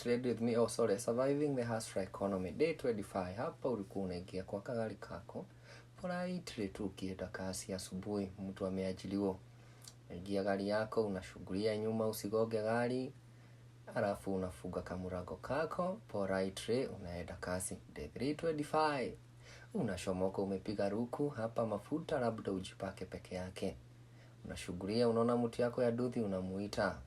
trade with me. Oh sorry, surviving the hustler economy. Day 25. Hapa ulikuwa unaingia kwa kagari kako. Politely tu ukienda kasi asubuhi, mtu ameajiriwa. Ingia gari yako, unashughulia nyuma usigoge gari. Alafu unafunga kamurago kako, politely unaenda kasi. Day 325. Unashomoka umepiga ruku, hapa mafuta labda ujipake peke yake. Unashughulia, unaona mtu yako ya duthi unamuita.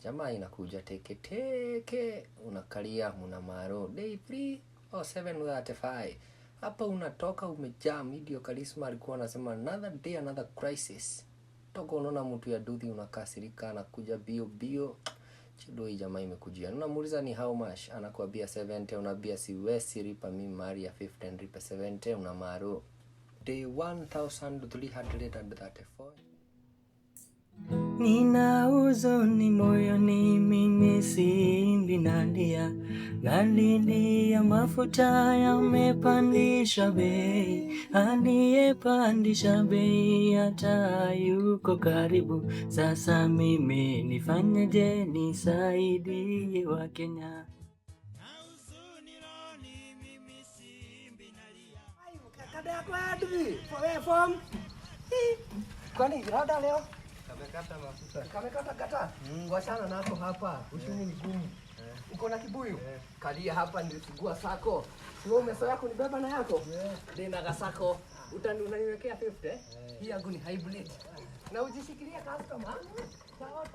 Jamaa inakuja teke, unakalia mnamaro. Day 3 or 7:35. Hapa unatoka umejaa media charisma, alikuwa anasema another day another crisis. Toka unaona mtu ya duthi unakasirika, anakuja bio. Chido hii jamaa imekujia. Unamuuliza ni how much? Anakuambia 70, unabia siwezi lipa mimi mali ya 50 nipe 70 unamaro. Day 1334. Nina huzuni moyoni mimi simbi nalia. Galili ya mafuta yamepandisha bei. Aliyepandisha bei hata yuko karibu. Sasa mimi nifanyeje nisaidie Wakenya? Kada kwa dubi, form. Kwani rada leo? Kamekata mafuta. Kamekata kata. Wachana nako hapa. Ushuni mgumu. Uko na kibuyu? Kalia hapa nilisugua sako. Wewe umesoea kunibeba na yako? Ndio na sako. Unaniwekea 50. Hii yangu ni hybrid. Na ujishikilia customer. Sawa.